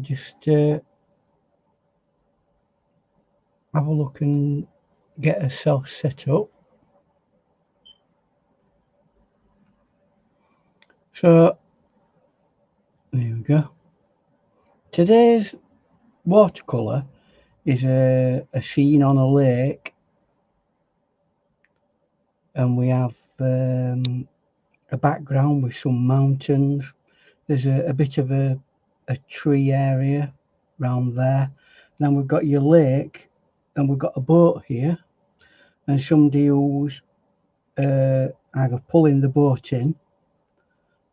Just have a look and get herself set up. So there we go. Today's watercolour is a scene on a lake, and we have a background with some mountains. There's a bit of a tree area round there. Then we've got your lake, and we've got a boat here, and somebody who's either pulling the boat in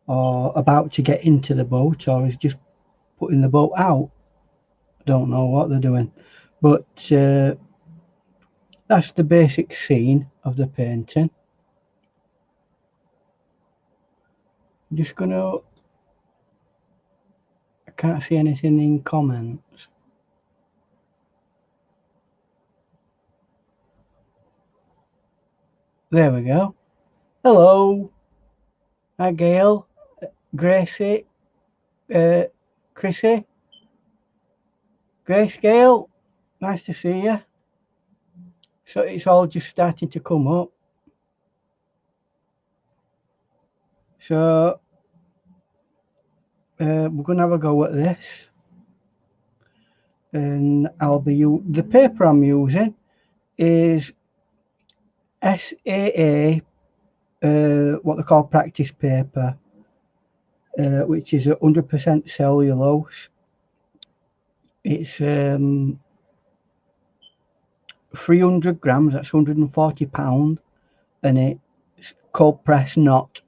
or about to get into the boat, or is just putting the boat out. Don't know what they're doing, but that's the basic scene of the painting. I'm just gonna, I can't see anything in comments. There we go. Hello. Hi Gail, Gracie, Chrissy, Grace, Gail, nice to see you. So it's all just starting to come up. So we're going to have a go at this, and I'll be the paper I'm using is SAA, what they call practice paper, which is 100% cellulose. It's 300 grams, that's 140 £, and it's cold press knot.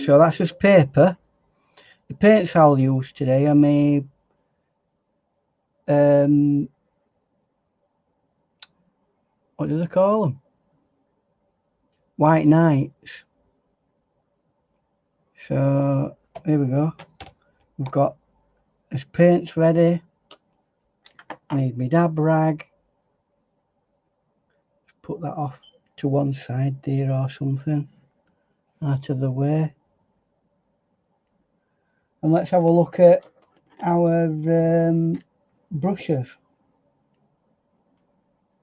So that's just paper. The paints I'll use today are made what do they call them? White Nights. So here we go. We've got this paints ready. I need my dab rag. Put that off to one side there or something, out of the way. And let's have a look at our brushes.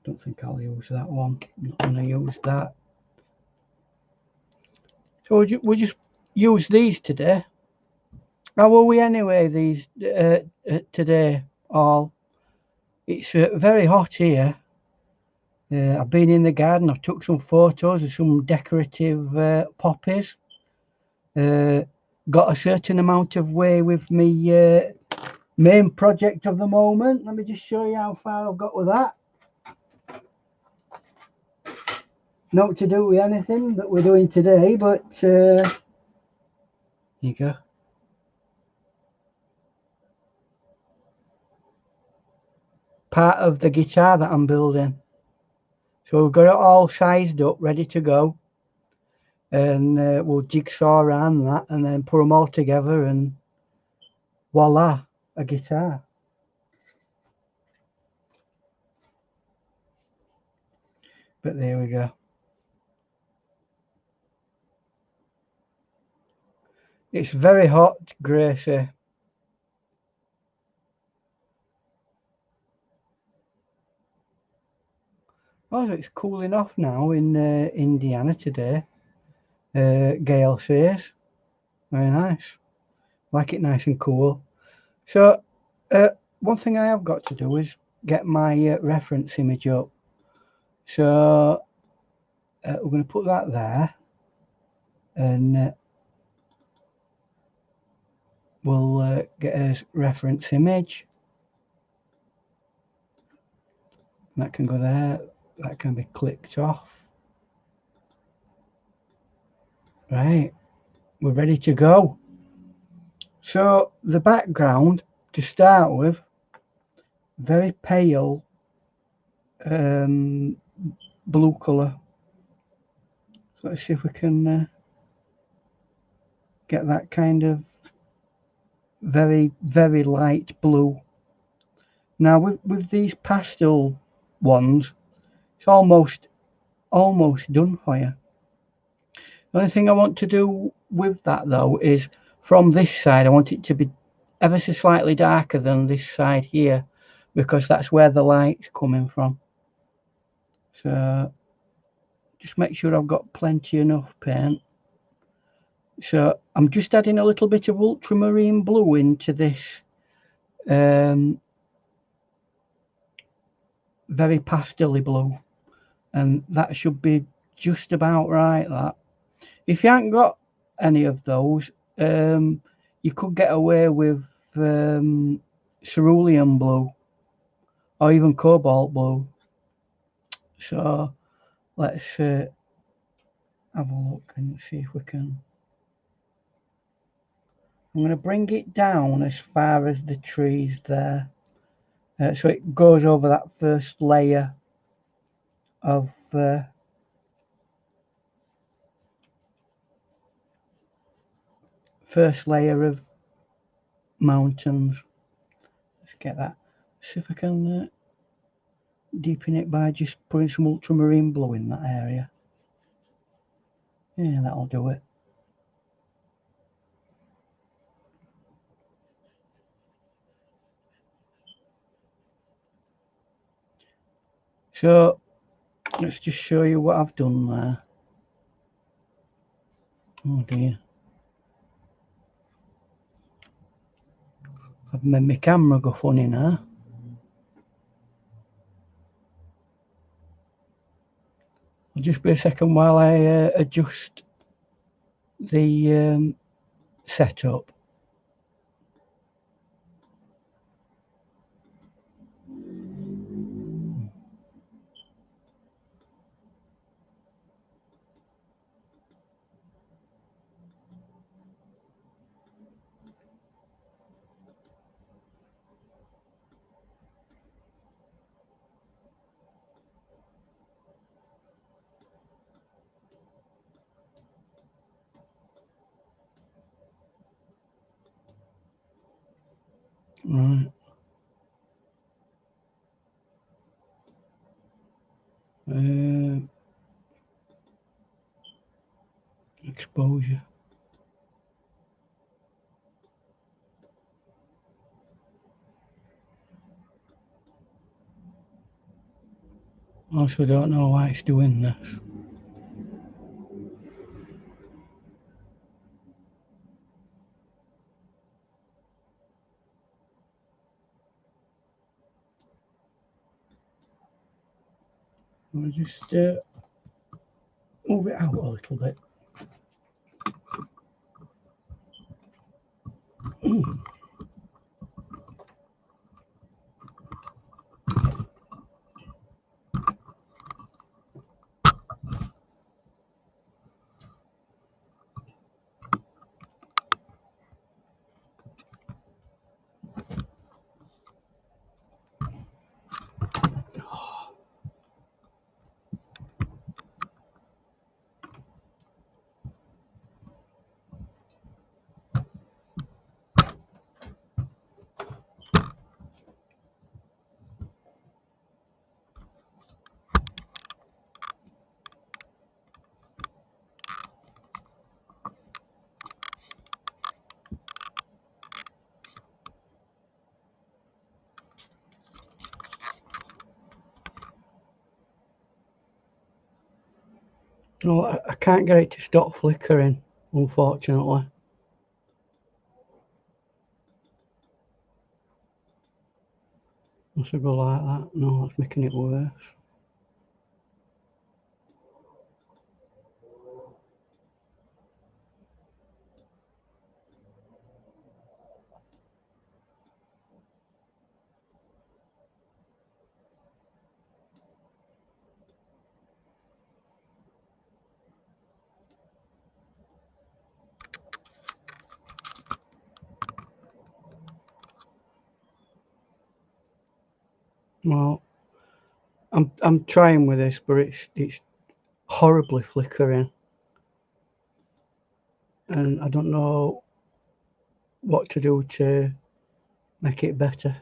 Don't think I'll use that one. I'm not going to use that. So we'll just use these today. How are we anyway? These today all. It's very hot here. I've been in the garden. I've took some photos of some decorative poppies. Got a certain amount of way with me main project of the moment. Let me just show you how far I've got with that. Not to do with anything that we're doing today, but here you go. Part of the guitar that I'm building. So we've got it all sized up, ready to go. And we'll jigsaw around that and then put them all together, and voila, a guitar. But there we go. It's very hot, Gracie. Oh, it's cooling off now in Indiana today. Gail says. Very nice. Like it nice and cool. So one thing I have got to do is get my reference image up. So we're going to put that there, and we'll get a reference image. That can go there. That can be clicked off. Right, we're ready to go. So the background, to start with, very pale blue colour. So let's see if we can get that kind of very, very light blue. Now with these pastel ones, it's almost done for you. The only thing I want to do with that though is from this side I want it to be ever so slightly darker than this side here, because that's where the light's coming from. So just make sure I've got plenty enough paint. So I'm just adding a little bit of ultramarine blue into this very pastel-y blue, and that should be just about right. That if you haven't got any of those, you could get away with cerulean blue or even cobalt blue. So let's have a look and see if we can. I'm going to bring it down as far as the trees there, so it goes over that first layer of mountains. Let's get that. See if I can deepen it by just putting some ultramarine blue in that area. Yeah, that'll do it. So let's just show you what I've done there. Oh dear, I've made my camera go funny now. I'll just be a second while I adjust the setup. Right. Exposure. Also don't know why it's doing this. I'll just move it out a little bit. No, I can't get it to stop flickering, unfortunately. Must have go like that. No, it's making it worse. Well, I'm trying with this, but it's horribly flickering, and I don't know what to do to make it better.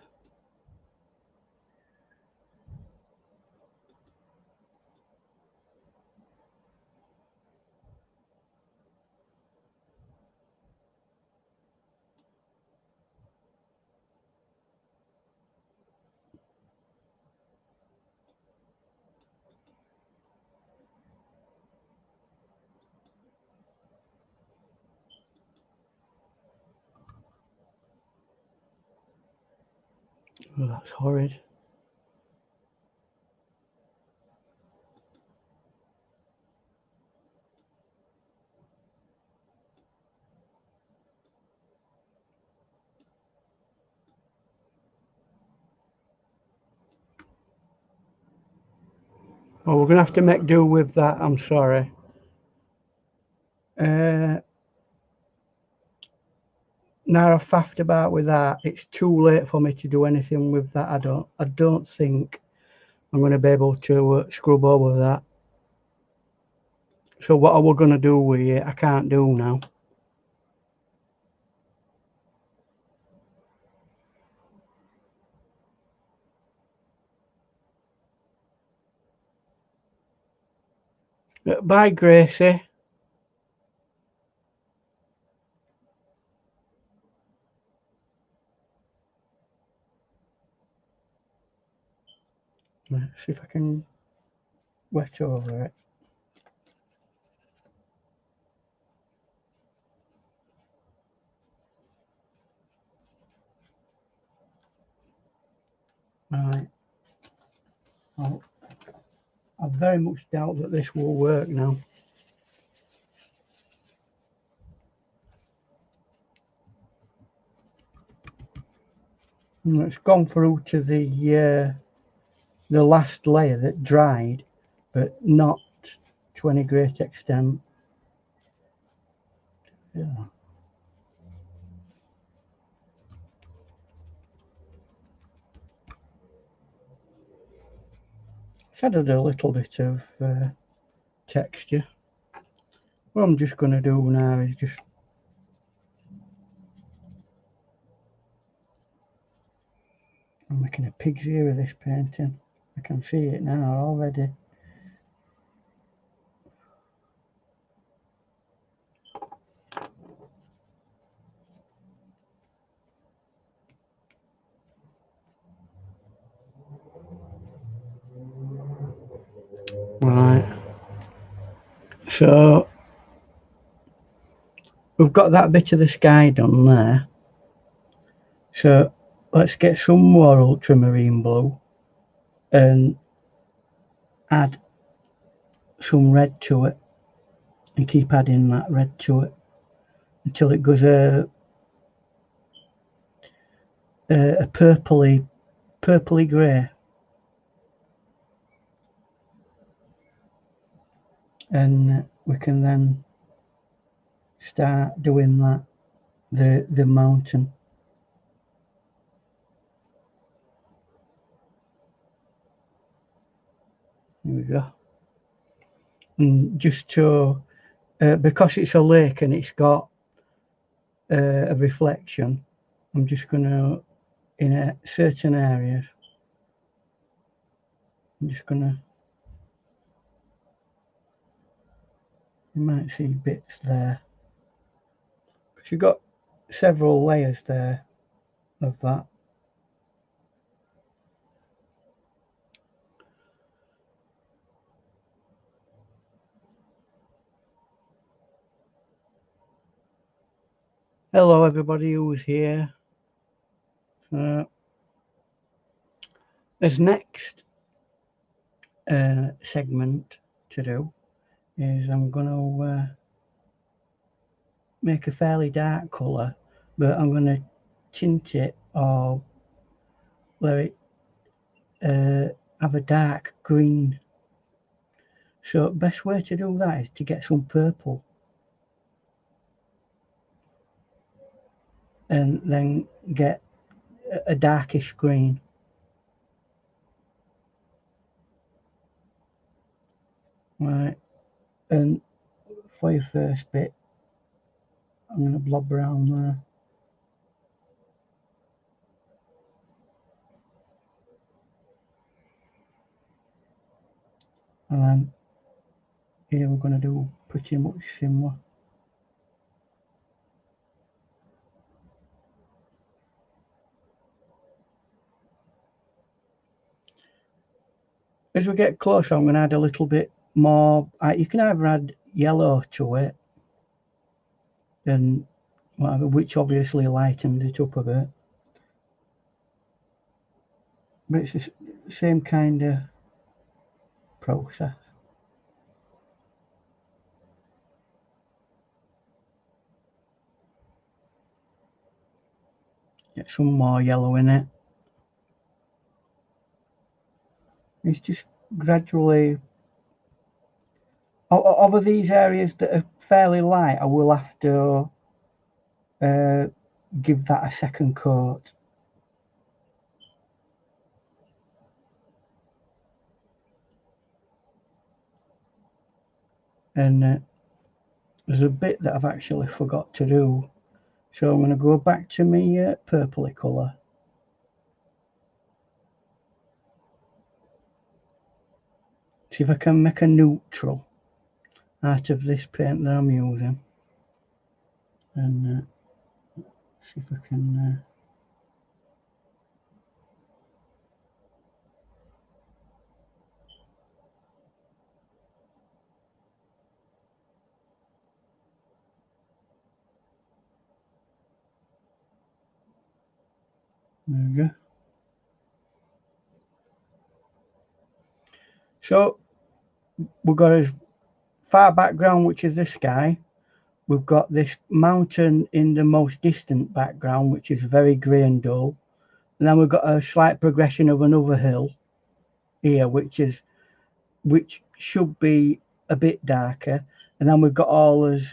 Oh, that's horrid. Well, we're going to have to make do with that, I'm sorry. Now I've faffed about with that, it's too late for me to do anything with that. I don't think I'm going to be able to scrub over that. So what are we going to do with it? I can't do now. Bye, Gracie. Let's see if I can wet over it. Right. Well, I very much doubt that this will work now. It's gone through to the last layer that dried, but not to any great extent. Yeah. It's added a little bit of texture. What I'm just going to do now is just I'm making a pig's ear of this painting. I can see it now already. Right. So we've got that bit of the sky done there. So let's get some more ultramarine blue and add some red to it and keep adding that red to it until it goes a purpley grey. And we can then start doing that, the mountain. There we go. And just to because it's a lake and it's got a reflection, I'm just going to, in certain areas, I'm just going to, you might see bits there. Because you've got several layers there of that. Hello everybody who's here. This next segment to do is I'm going to make a fairly dark colour, but I'm going to tint it or let it have a dark green. So best way to do that is to get some purple and then get a darkish green. Right, and for your first bit I'm going to blob around there. And then here we're going to do pretty much similar. As we get closer I'm going to add a little bit more. You can either add yellow to it and whatever, which obviously lightened it up a bit. but it's the same kind of process. Get some more yellow in it. It's just gradually, over these areas that are fairly light, I will have to give that a second coat. And there's a bit that I've actually forgot to do, so I'm going to go back to my purpley colour. See if I can make a neutral out of this paint that I'm using, and see if I can there we go. So we've got a far background, which is the sky. We've got this mountain in the most distant background, which is very grey and dull. And then we've got a slight progression of another hill here, which should be a bit darker. And then we've got all this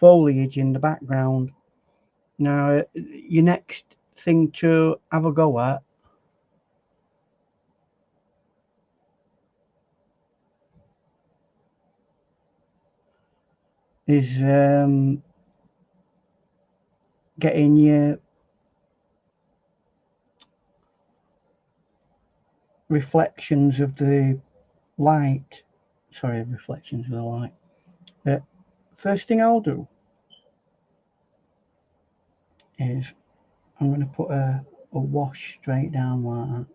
foliage in the background. Now, your next thing to have a go at is getting your reflections of the light. Sorry, reflections of the light. First thing I'll do is I'm going to put a wash straight down like that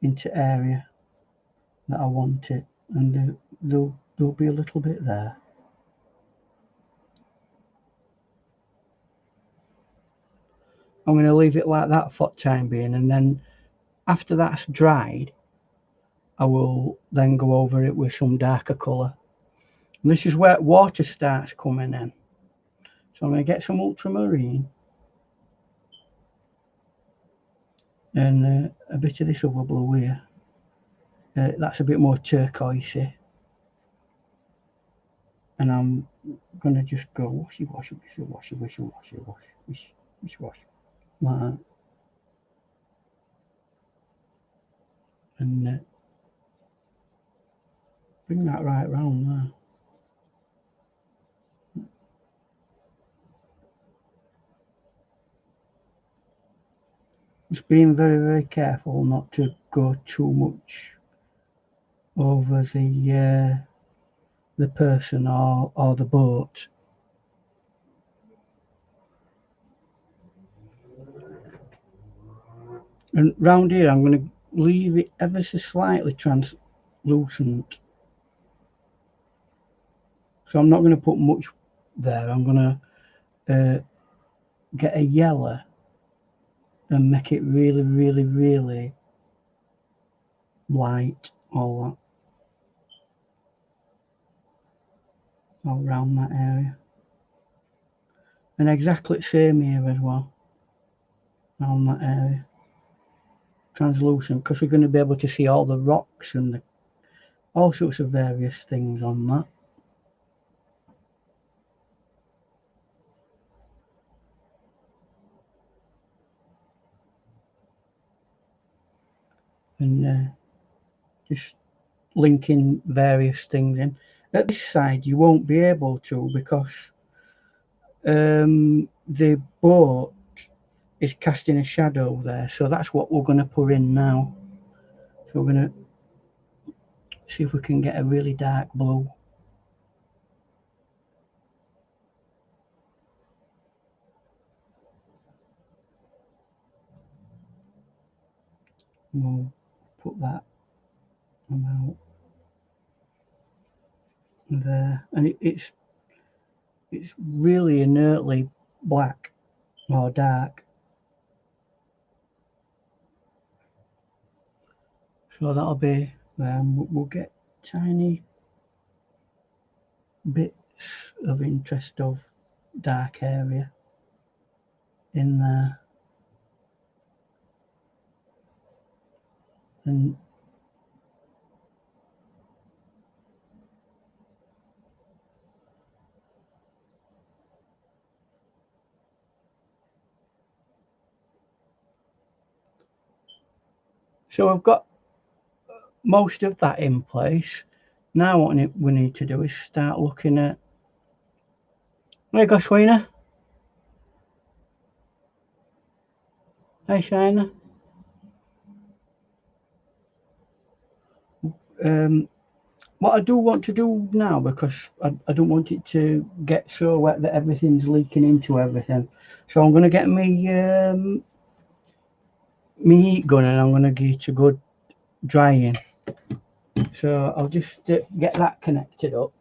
into area that I want it, and there'll be a little bit there. I'm going to leave it like that for the time being, and then after that's dried, I will then go over it with some darker colour. And this is where water starts coming in. So I'm going to get some ultramarine and a bit of this other blue here. That's a bit more turquoisey. And I'm going to just go washy, washy, washy, washy, washy, washy, washy, washy, washy, like that. And bring that right round there. Just being very, very careful not to go too much over the person or the boat. And round here I'm going to leave it ever so slightly translucent. So I'm not going to put much there. I'm going to get a yellow and make it really, really, really light, all around that area. And exactly the same here as well, around that area. Translucent, because we're going to be able to see all the rocks and all sorts of various things on that. And just linking various things in. At this side you won't be able to, because the boat is casting a shadow there, so that's what we're going to put in now. So we're going to see if we can get a really dark blue. We'll put that amount there, and it's really inertly black or dark. So that'll be, we'll get tiny bits of interest of dark area in there, and so I've got most of that in place. Now what we need to do is start looking at, there you go, Sweena. Hey, Shiner. What I do want to do now, because I don't want it to get so wet that everything's leaking into everything, so I'm going to get me me heat gun, and I'm going to give it a good drying. So I'll just get that connected up.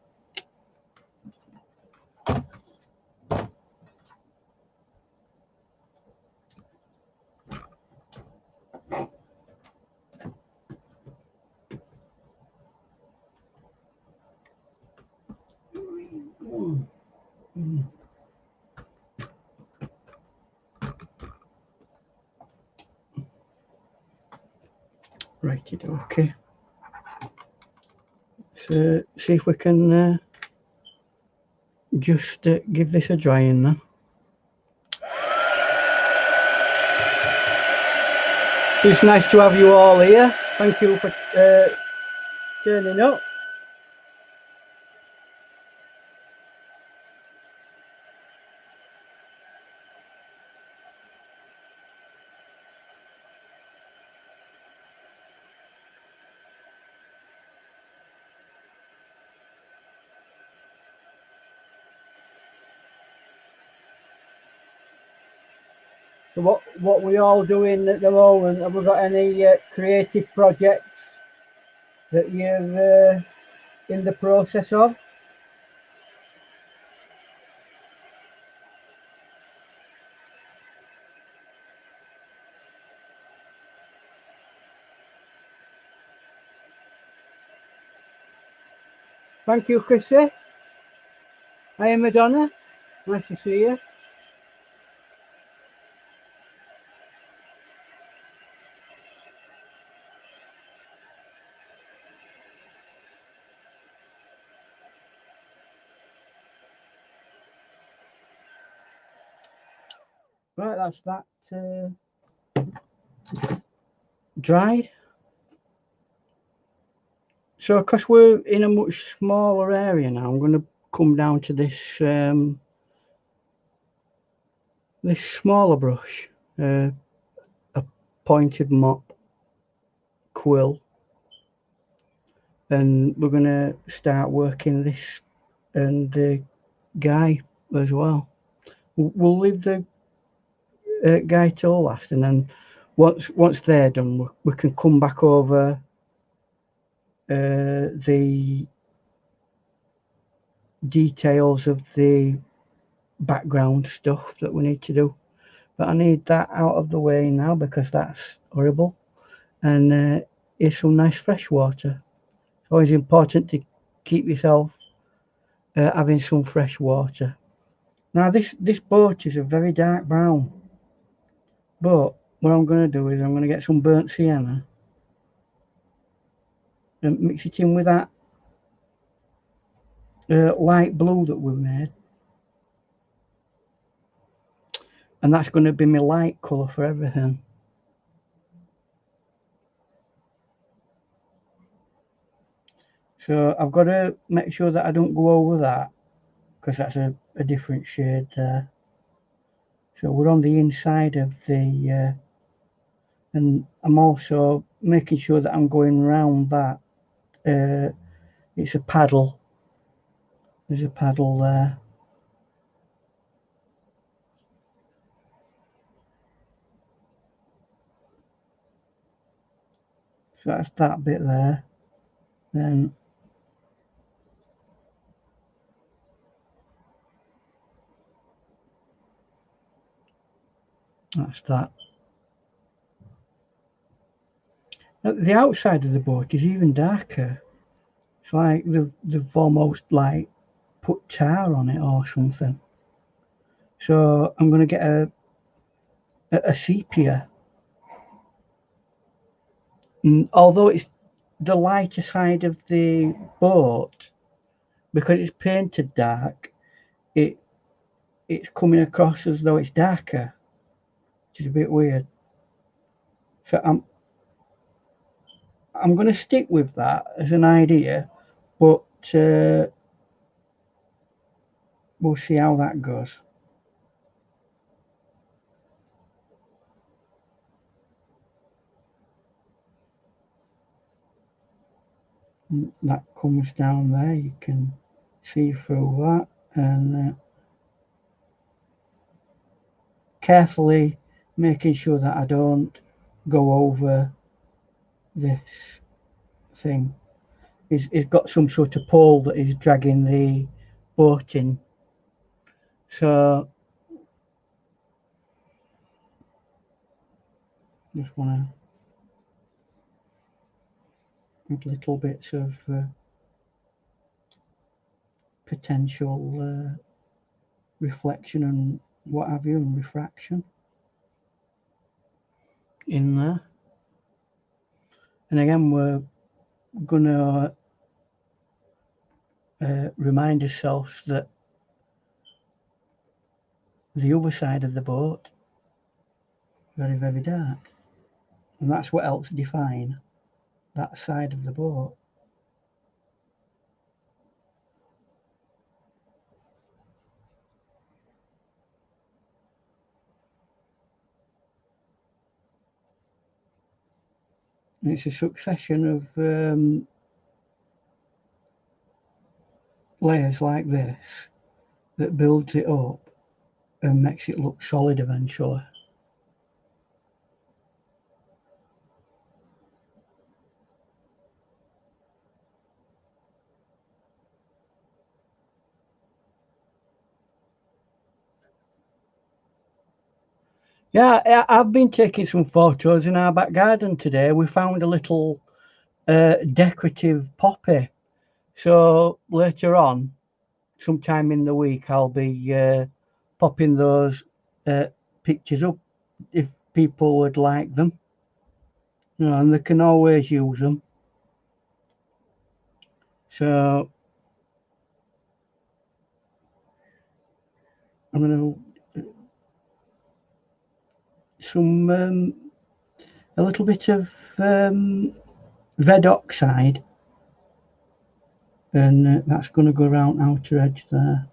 Righty, okay. So see if we can just give this a drying now. It's nice to have you all here. Thank you for turning up. So what we all doing at the moment? Have we got any creative projects that you're in the process of? Thank you, Chrissy. Hi, Madonna. Nice to see you. Right, that's that dried. So, because we're in a much smaller area now, I'm going to come down to this this smaller brush, a pointed mop quill, and we're going to start working this and the guy as well. We'll leave the guy till last, and then once they're done, we can come back over the details of the background stuff that we need to do. But I need that out of the way now because that's horrible. And here's some nice fresh water. It's always important to keep yourself having some fresh water. Now this boat is a very dark brown, but what I'm going to do is I'm going to get some burnt sienna and mix it in with that light blue that we made, and that's going to be my light colour for everything. So I've got to make sure that I don't go over that because that's a different shade there. So we're on the inside of the and I'm also making sure that I'm going round that. It's a paddle. There's a paddle there. So that's that bit there. Then that's that. The outside of the boat is even darker. It's like they've almost like put tar on it or something. So I'm going to get a sepia. And although it's the lighter side of the boat, because it's painted dark, it's coming across as though it's darker, which is a bit weird. So I'm going to stick with that as an idea, but we'll see how that goes. And that comes down there, you can see through that, and carefully making sure that I don't go over this thing. It's got some sort of pole that is dragging the boat in, so just want to add little bits of potential reflection and what have you, and refraction in there. And again, we're gonna remind ourselves that the other side of the boat very, very dark, and that's what helps define that side of the boat. And it's a succession of layers like this that builds it up and makes it look solid eventually. Yeah, I've been taking some photos in our back garden today. We found a little decorative poppy. So later on, sometime in the week, I'll be popping those pictures up if people would like them. You know, and they can always use them. So I'm going to some a little bit of red oxide, and that's going to go around outer edge there.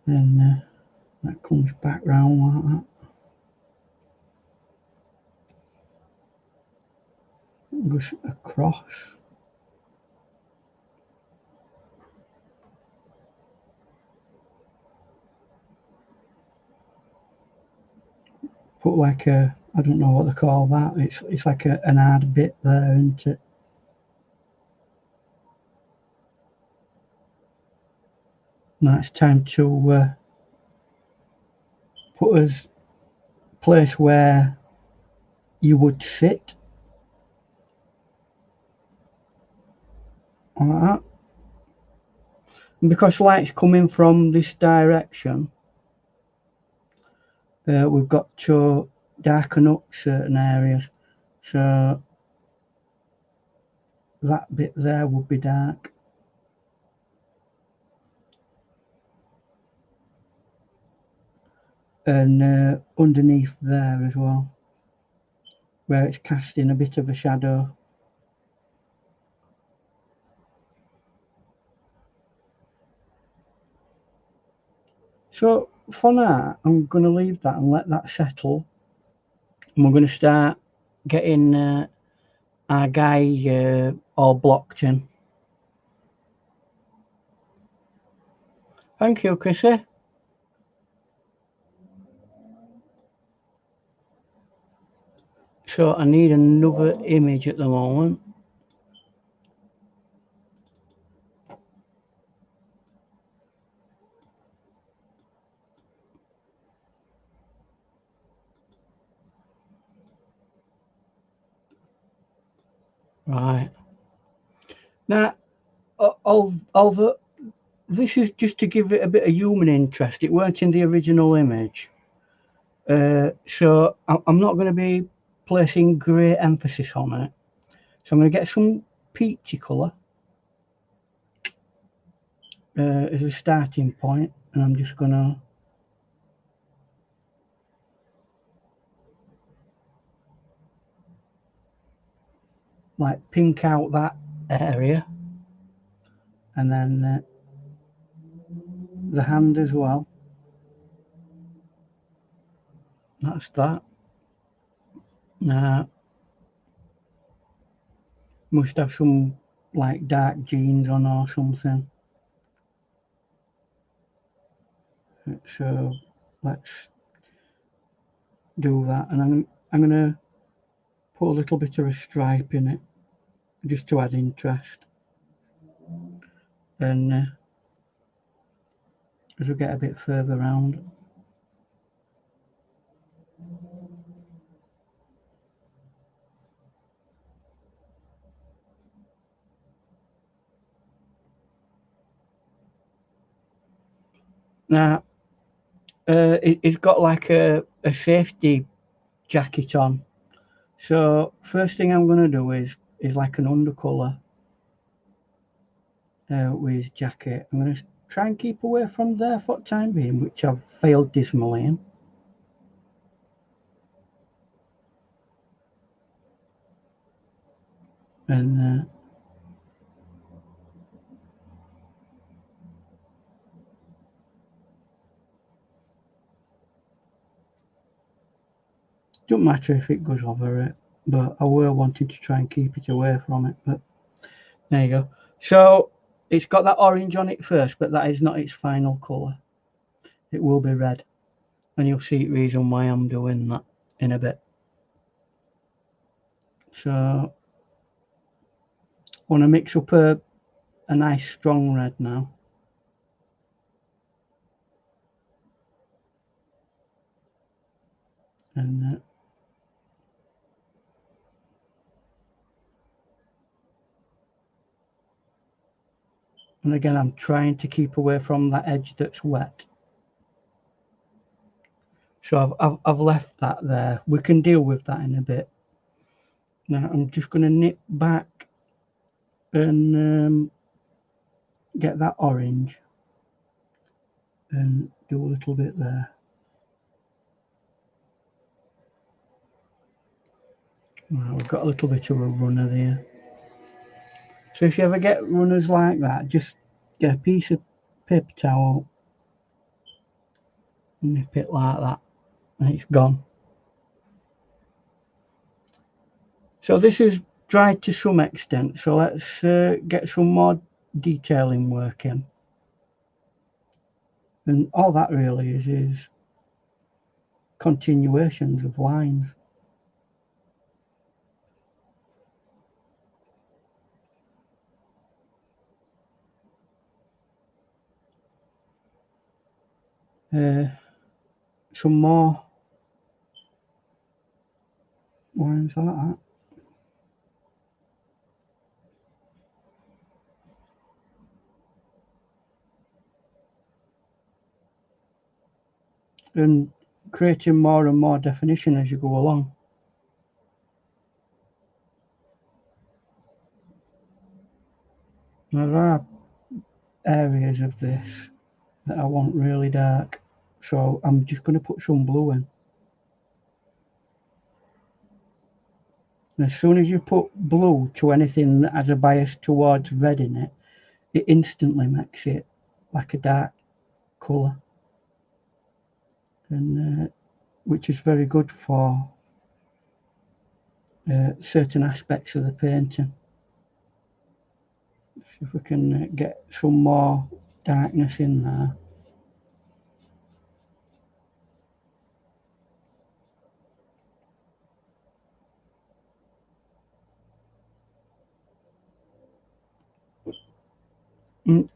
And that comes back round like that. Goes across. Put like I don't know what they call that. It's like an hard bit there, isn't it? Now it's time to put us place where you would sit. Like that. And because light's coming from this direction, we've got to darken up certain areas. So that bit there would be dark. And underneath there as well, where it's casting a bit of a shadow. So for now, I'm going to leave that and let that settle. And we're going to start getting our guy all blocked in. Thank you, Chrissy. So I need another image at the moment. Right. Now, although this is just to give it a bit of human interest, it weren't in the original image. So I'm not going to be placing great emphasis on it. So I'm going to get some peachy colour as a starting point, and I'm just going to like pink out that area, and then the hand as well. That's that. Now, must have some like dark jeans on or something. So let's do that, and I'm gonna put a little bit of a stripe in it just to add interest. And as we get a bit further round, now it's got like a safety jacket on. So first thing I'm gonna do is like an undercolour with his jacket. I'm gonna try and keep away from there for the time being, which I've failed dismally in. And don't matter if it goes over it, but I were wanting to try and keep it away from it. But there you go. So it's got that orange on it first, but that is not its final colour. It will be red, and you'll see the reason why I'm doing that in a bit. So I want to mix up a nice strong red now. And again, I'm trying to keep away from that edge that's wet. So I've left that there. We can deal with that in a bit. Now I'm just going to nip back and get that orange and do a little bit there. Well, we've got a little bit of a runner there. So if you ever get runners like that, just get a piece of paper towel, nip it like that, and it's gone. So this is dried to some extent, so let's get some more detailing work in. And all that really is continuations of lines. Some more lines like that. And creating more and more definition as you go along. Now there are areas of this that I want really dark, so I'm just going to put some blue in. And as soon as you put blue to anything that has a bias towards red in it, it instantly makes it like a dark colour, and which is very good for certain aspects of the painting. So if we can get some more darkness in there.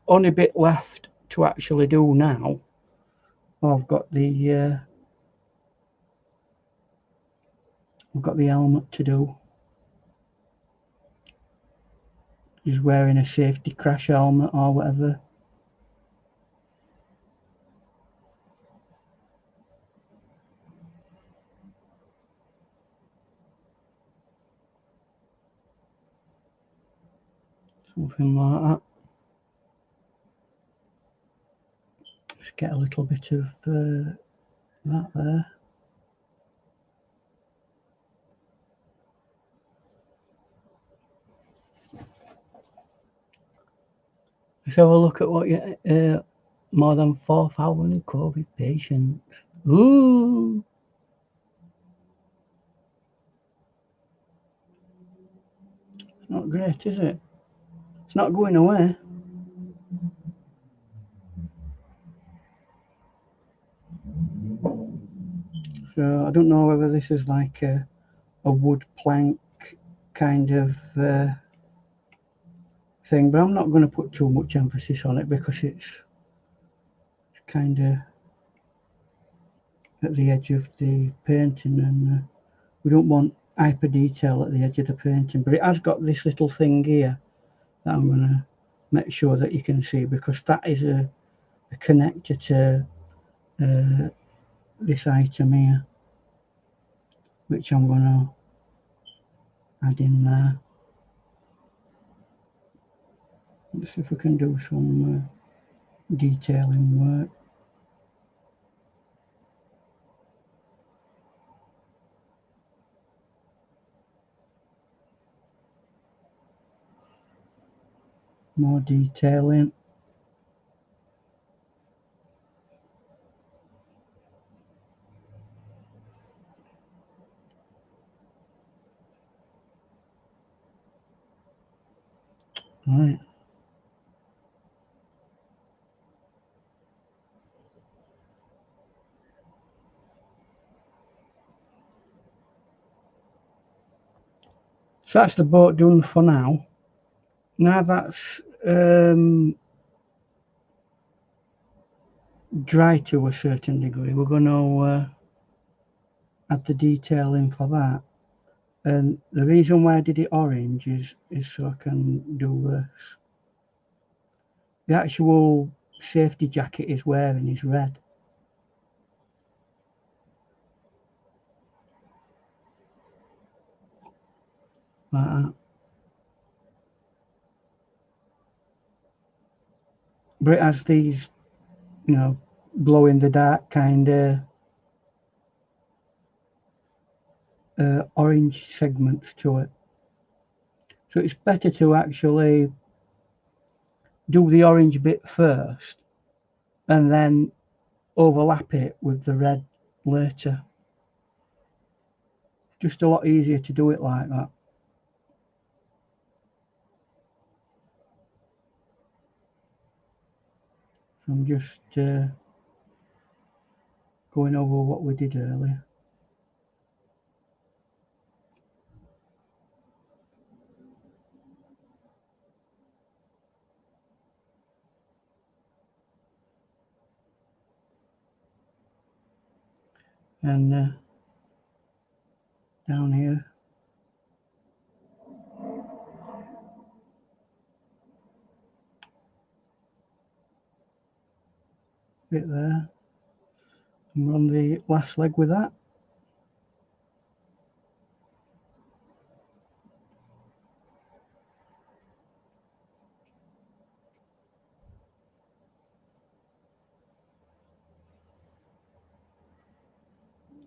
Only bit left to actually do now. I've got the helmet to do. He's wearing a safety crash helmet or whatever. Something like that. Just get a little bit of that there. Let's have a look at what you more than 4,000 COVID patients. Ooh. It's not great, is it? It's not going away. So I don't know whether this is like a wood plank kind of thing, but I'm not going to put too much emphasis on it because it's kind of at the edge of the painting, and we don't want hyper detail at the edge of the painting. But it has got this little thing here that I'm going to make sure that you can see, because that is a connector to this item here, which I'm going to add in there. Let's see if we can do some detailing work. More detailing. Right. So that's the boat done for now. Now that's dry to a certain degree, we're going to add the detailing for that. And the reason why I did it orange is so I can do this. The actual safety jacket he's wearing is red. Like that. But it has these, you know, glow in the dark kind of orange segments to it. So it's better to actually do the orange bit first and then overlap it with the red later. Just a lot easier to do it like that. So I'm just going over what we did earlier. And down here, bit there, and we're on the last leg with that.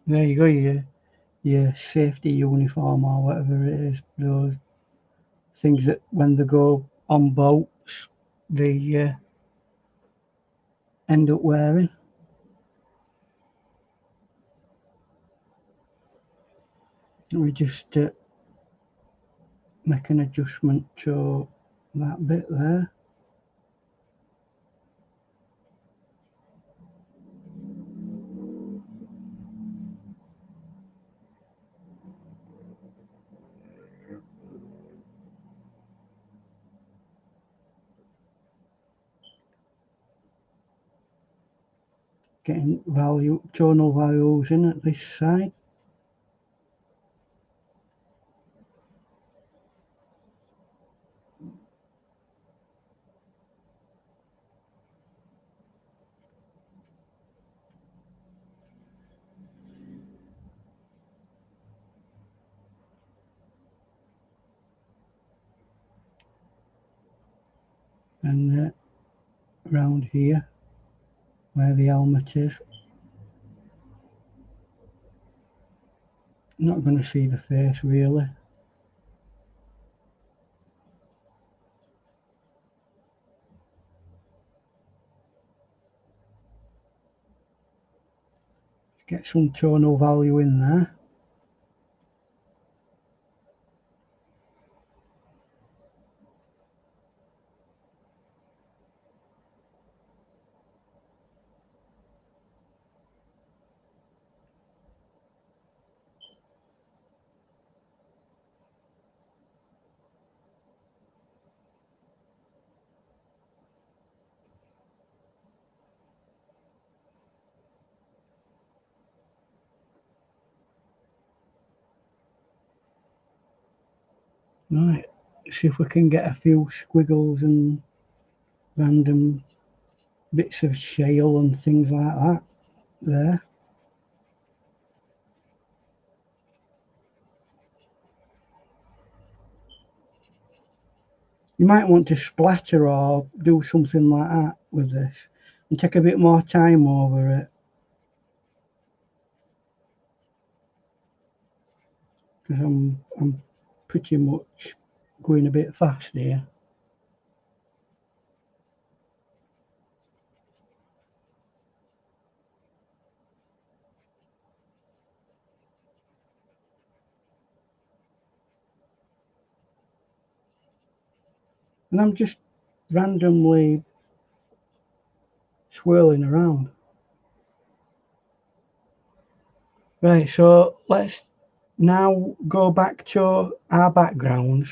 There you go, your safety uniform or whatever it is. Those things that when they go on boats, they end up wearing. Let me just make an adjustment to that bit there. Getting tonal values in at this side. and around here where the helmet is. Not going to see the face really. Get some tonal value in there. Right, see if we can get a few squiggles and random bits of shale and things like that there. You might want to splatter or do something like that with this and take a bit more time over it, because I'm pretty much going a bit fast here. And I'm just randomly swirling around. Right, so let's now go back to our backgrounds.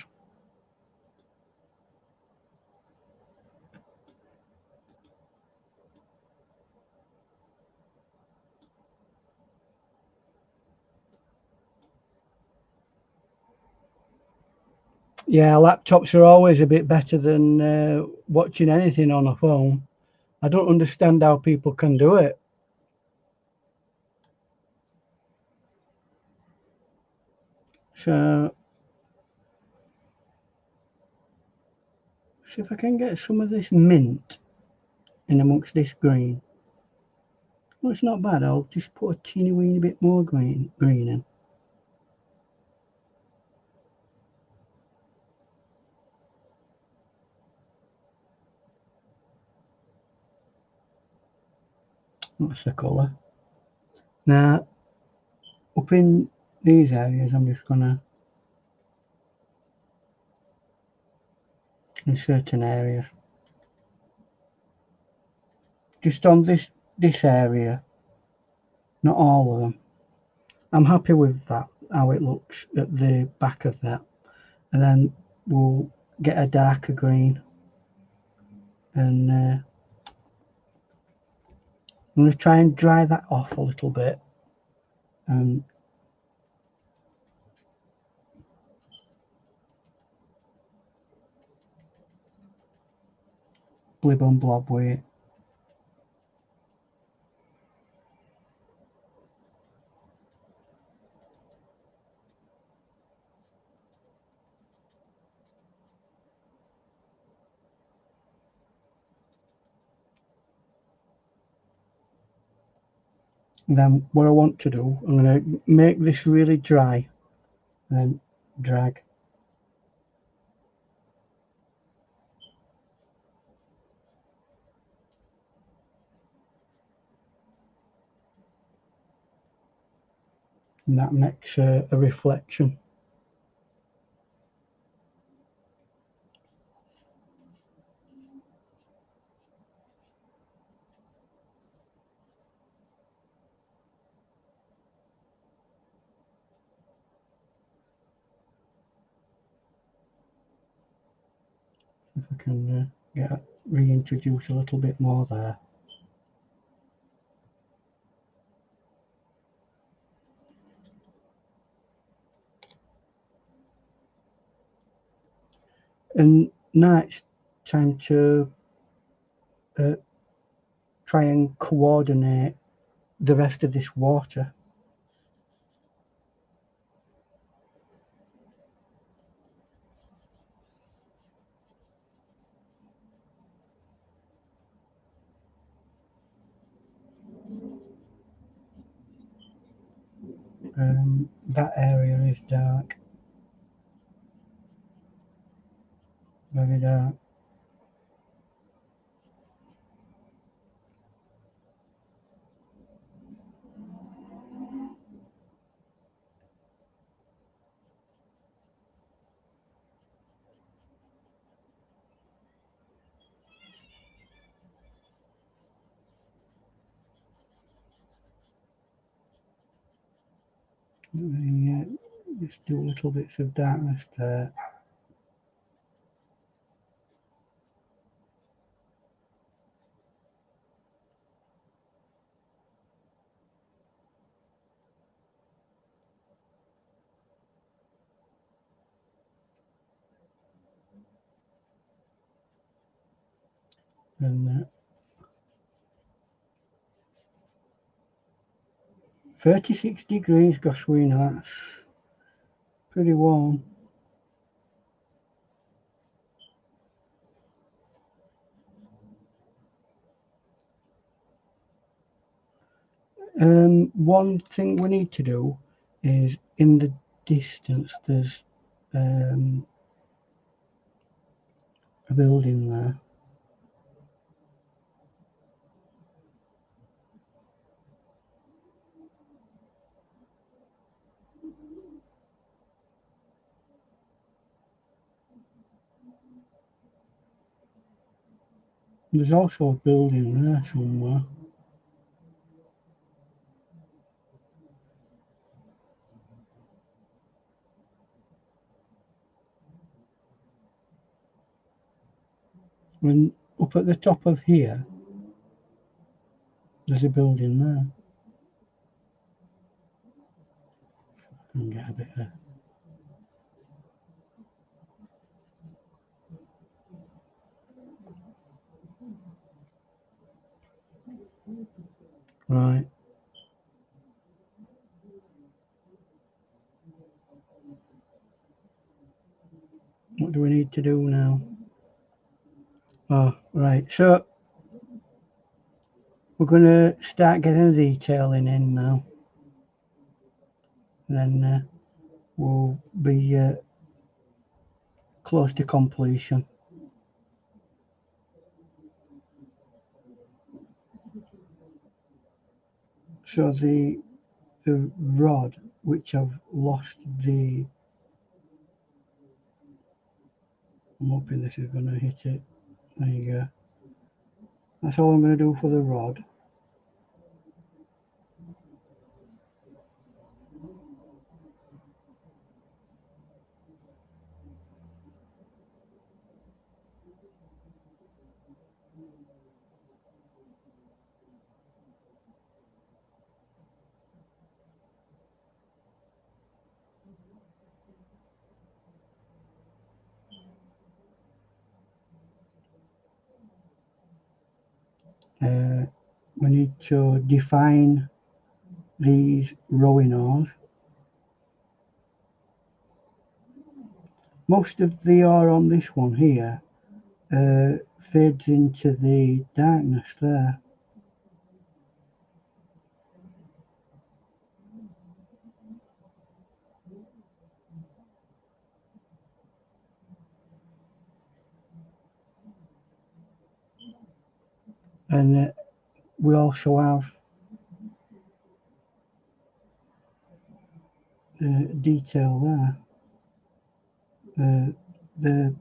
Yeah, laptops are always a bit better than watching anything on a phone. I don't understand how people can do it. So, see if I can get some of this mint in amongst this green. Well, it's not bad. I'll just put a teeny weeny bit more green in. That's the colour. Now, up in these areas, I'm just gonna, in certain areas, just on this area, not all of them. I'm happy with that, how it looks at the back of that, and then we'll get a darker green, and I'm going to try and dry that off a little bit, and blib and blob with it. And then what I want to do, I'm going to make this really dry, and then drag. And that makes a reflection. If I can reintroduce a little bit more there. And now it's time to try and coordinate the rest of this water. That area is dark, very dark. Yeah, just do little bits of darkness there. And 36 degrees, gosh, we know that's pretty warm. One thing we need to do is in the distance there's a building there. There's also a building there somewhere. When up at the top of here, there's a building there. I can get a bit of right. What do we need to do now? Oh, right. So we're going to start getting the detailing in now. And then we'll be close to completion. So the rod, which I've lost the, I'm hoping this is going to hit it. There you go. That's all I'm going to do for the rod. We need to define these rowing oars. Most of the ore on this one here fades into the darkness there. And we also have detail there. The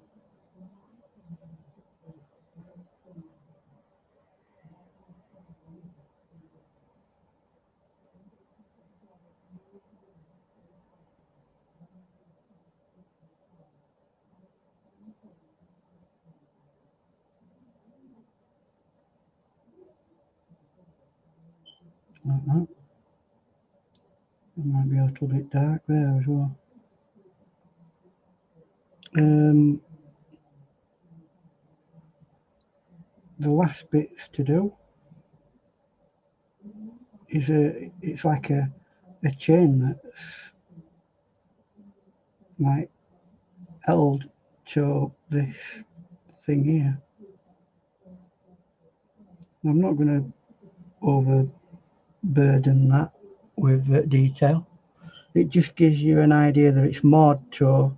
like that. It might be a little bit dark there as well. The last bits to do is it's like a chain that's like held to this thing here. I'm not going to overburden that with detail. it just gives you an idea that it's more to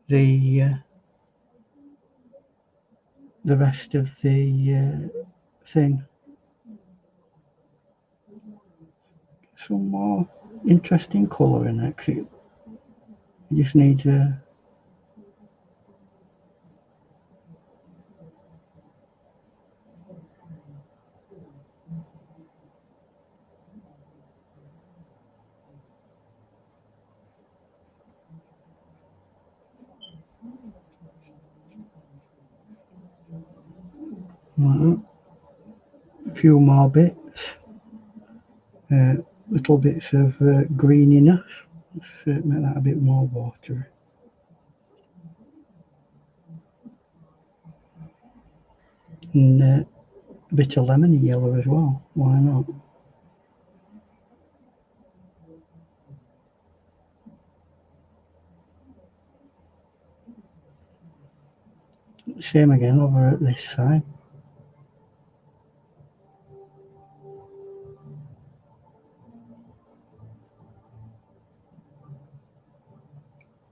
the rest of the thing. Some more interesting colour in it. You just need to a few more bits, little bits of greeniness. Let's make that a bit more watery. And a bit of lemony yellow as well, why not? Same again over at this side.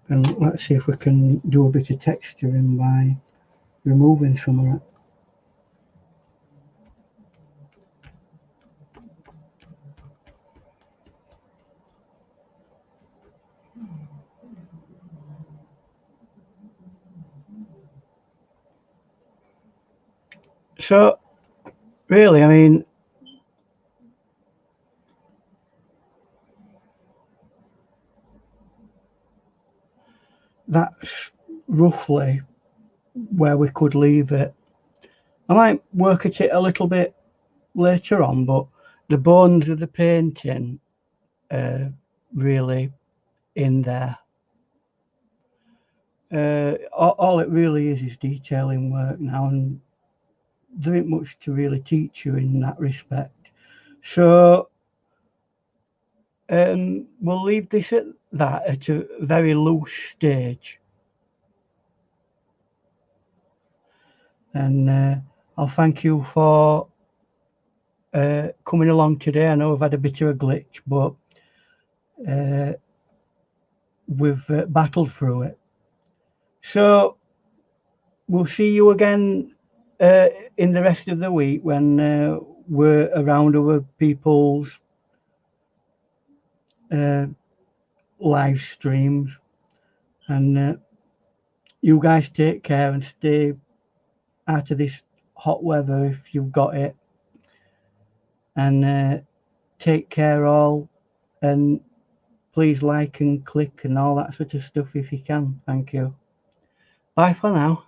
And let's see if we can do a bit of texturing by removing some of it. So really, I mean, that's roughly where we could leave it. I might work at it a little bit later on, but the bones of the painting are really in there. All it really is detailing work now, and there ain't much to really teach you in that respect. So we'll leave this at that, at a very loose stage. And I'll thank you for coming along today. I know we've had a bit of a glitch, but we've battled through it. So we'll see you again in the rest of the week when we're around other people's live streams. And you guys take care and stay out of this hot weather if you've got it. And take care all. And please like and click and all that sort of stuff if you can. Thank you. Bye for now.